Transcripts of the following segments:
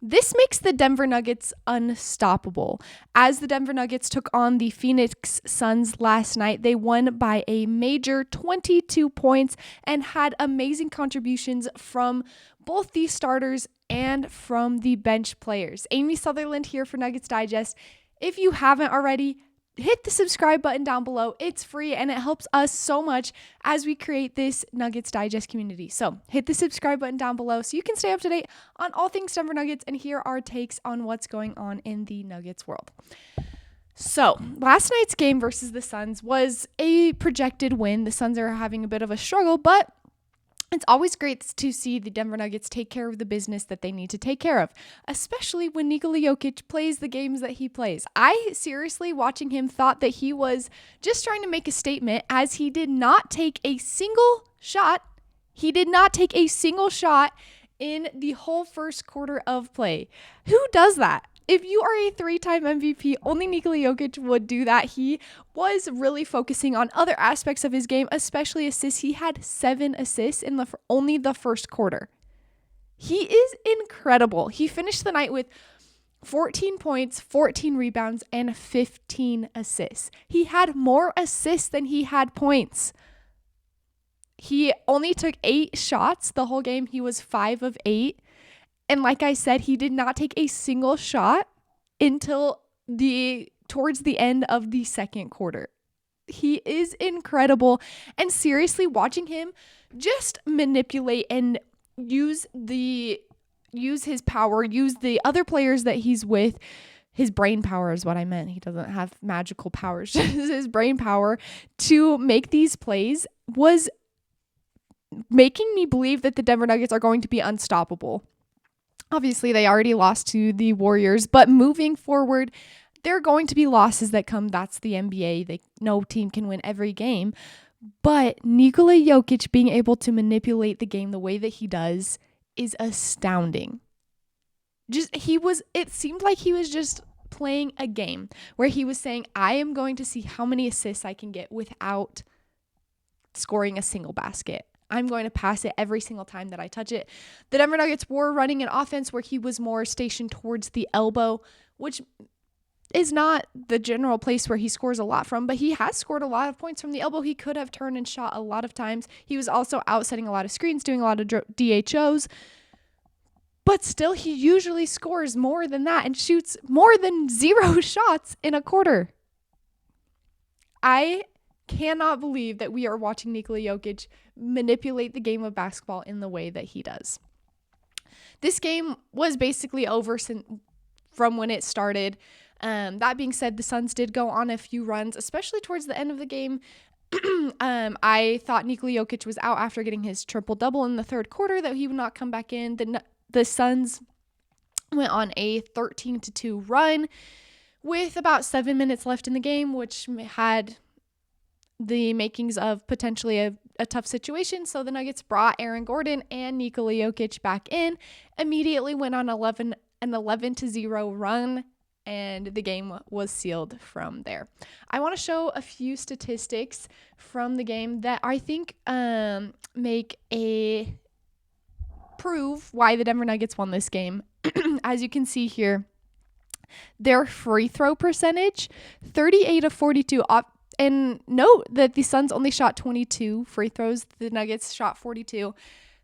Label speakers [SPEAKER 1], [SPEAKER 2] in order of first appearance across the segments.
[SPEAKER 1] This makes the Denver Nuggets unstoppable. As the Denver Nuggets took on the Phoenix Suns last night, they won by a major 22 points and had amazing contributions from both the starters and from the bench players. Amy Sutherland here for Nuggets Digest. If you haven't already, hit the subscribe button down below. It's free and it helps us so much as we create this Nuggets Digest community. So hit the subscribe button down below so you can stay up to date on all things Denver Nuggets and hear our takes on what's going on in the Nuggets world. So last night's game versus the Suns was a projected win. The Suns are having a bit of a struggle, but it's always great to see the Denver Nuggets take care of the business that they need to take care of, especially when Nikola Jokic plays the games that he plays. I seriously, watching him, thought that he was just trying to make a statement, as he did not take a single shot. He did not take a single shot in the whole first quarter of play. Who does that? If you are a 3-time MVP, only Nikola Jokic would do that. He was really focusing on other aspects of his game, especially assists. He had 7 assists in only the first quarter. He is incredible. He finished the night with 14 points, 14 rebounds, and 15 assists. He had more assists than he had points. He only took 8 shots the whole game. He was 5 of 8. And like I said, he did not take a single shot until towards the end of the second quarter. He is incredible. And seriously, watching him just manipulate and use his power, use the other players that he's with. His brain power is what I meant. He doesn't have magical powers, just his brain power to make these plays was making me believe that the Denver Nuggets are going to be unstoppable. Obviously, they already lost to the Warriors, but moving forward, there are going to be losses that come. That's the NBA. No team can win every game. But Nikola Jokic being able to manipulate the game the way that he does is astounding. It seemed like he was just playing a game where he was saying, I am going to see how many assists I can get without scoring a single basket. I'm going to pass it every single time that I touch it. The Denver Nuggets were running an offense where he was more stationed towards the elbow, which is not the general place where he scores a lot from, but he has scored a lot of points from the elbow. He could have turned and shot a lot of times. He was also out setting a lot of screens, doing a lot of DHOs, but still he usually scores more than that and shoots more than 0 shots in a quarter. I cannot believe that we are watching Nikola Jokic manipulate the game of basketball in the way that he does. This game was basically over from when it started. That being said, the Suns did go on a few runs, especially towards the end of the game. I thought Nikola Jokic was out after getting his triple-double in the third quarter, that he would not come back in. The Suns went on a 13-2 run with about 7 minutes left in the game, which had the makings of potentially a tough situation. So the Nuggets brought Aaron Gordon and Nikola Jokic back in, immediately went on an 11-0 run, and the game was sealed from there. I want to show a few statistics from the game that I think prove why the Denver Nuggets won this game. As you can see here, their free throw percentage, 38 of 42. And note that the Suns only shot 22 free throws. The Nuggets shot 42.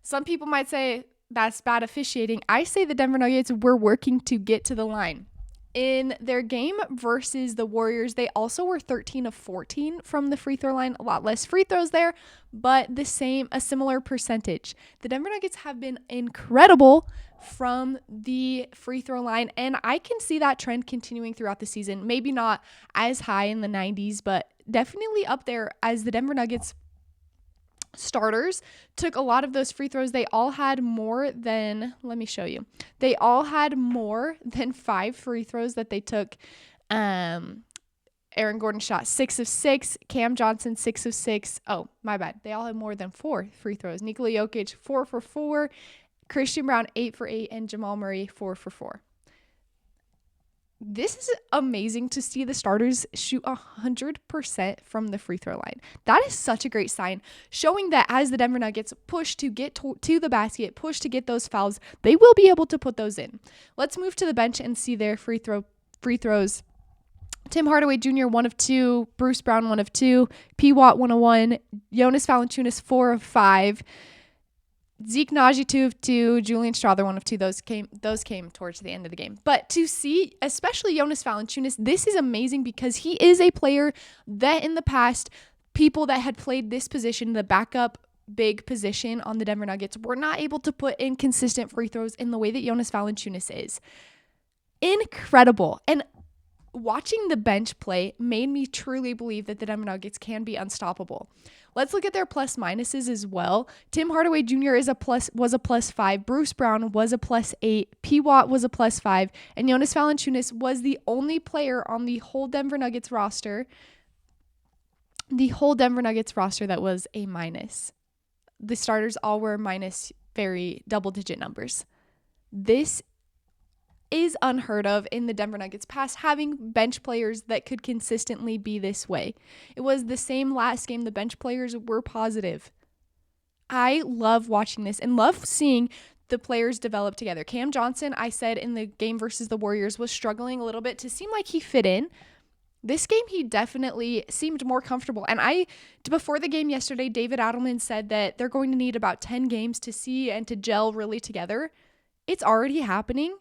[SPEAKER 1] Some people might say that's bad officiating. I say the Denver Nuggets were working to get to the line. In their game versus the Warriors, they also were 13 of 14 from the free throw line. A lot less free throws there, but a similar percentage. The Denver Nuggets have been incredible from the free throw line, and I can see that trend continuing throughout the season. Maybe not as high in the 90s, but definitely up there, as the Denver Nuggets starters took a lot of those free throws. They all had more than, let me show you. They all had more than 5 free throws that they took. Aaron Gordon shot 6 of 6. Cam Johnson 6 of 6. Oh, my bad. They all had more than 4 free throws. Nikola Jokic 4 for 4. Christian Braun 8 for 8, and Jamal Murray 4 for 4. This is amazing to see the starters shoot 100% from the free throw line. That is such a great sign, showing that as the Denver Nuggets push to get to the basket, push to get those fouls, they will be able to put those in. Let's move to the bench and see their free throws. Tim Hardaway Jr., 1 of 2. Bruce Brown, 1 of 2. P. Watt, 1 of 1. Jonas Valanciunas, 4 of 5. Zeke Naji, 2 of 2. Julian Strawther, 1 of 2. Those came towards the end of the game. But to see, especially Jonas Valanciunas, this is amazing because he is a player that in the past, people that had played this position, the backup big position on the Denver Nuggets, were not able to put in consistent free throws in the way that Jonas Valanciunas is. Incredible. And watching the bench play made me truly believe that the Denver Nuggets can be unstoppable. Let's look at their plus minuses as well. Tim Hardaway Jr. was a plus 5. Bruce Brown was a plus 8. P. Watt was a plus 5. And Jonas Valanciunas was the only player on the whole Denver Nuggets roster. That was a minus. The starters all were minus very double-digit numbers. This is unheard of in the Denver Nuggets past, having bench players that could consistently be this way. It was the same last game. The bench players were positive. I love watching this and love seeing the players develop together. Cam Johnson, I said in the game versus the Warriors, was struggling a little bit to seem like he fit in. This game, he definitely seemed more comfortable. And before the game yesterday, David Adelman said that they're going to need about 10 games to see and to gel really together. It's already happening,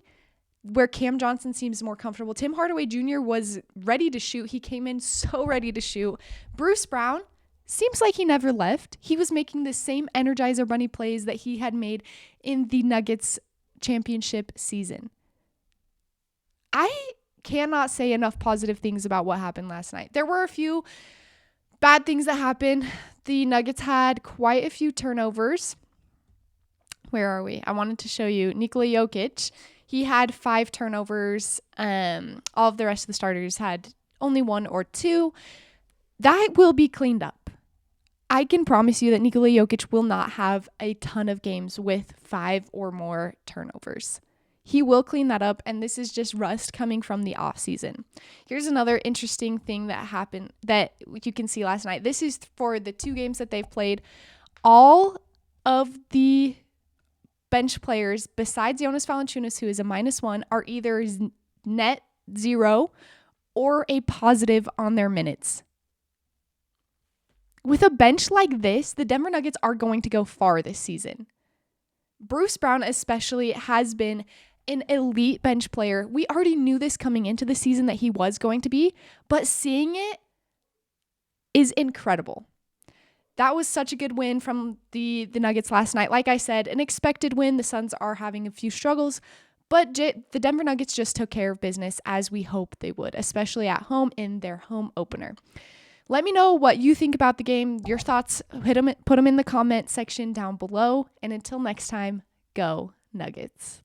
[SPEAKER 1] where Cam Johnson seems more comfortable. Tim Hardaway Jr. was ready to shoot. He came in so ready to shoot. Bruce Brown seems like he never left. He was making the same Energizer Bunny plays that he had made in the Nuggets championship season. I cannot say enough positive things about what happened last night. There were a few bad things that happened. The Nuggets had quite a few turnovers. Where are we? I wanted to show you Nikola Jokić. He had 5 turnovers. All of the rest of the starters had only 1 or 2. That will be cleaned up. I can promise you that Nikola Jokić will not have a ton of games with 5 or more turnovers. He will clean that up, and this is just rust coming from the offseason. Here's another interesting thing that happened that you can see last night. This is for the 2 games that they've played. All of the bench players, besides Jonas Valanciunas, who is a -1, are either net 0 or a positive on their minutes. With a bench like this, the Denver Nuggets are going to go far this season. Bruce Brown especially has been an elite bench player. We already knew this coming into the season that he was going to be, but seeing it is incredible. That was such a good win from the Nuggets last night. Like I said, an expected win. The Suns are having a few struggles, but the Denver Nuggets just took care of business as we hoped they would, especially at home in their home opener. Let me know what you think about the game, your thoughts. Put them in the comment section down below. And until next time, go Nuggets.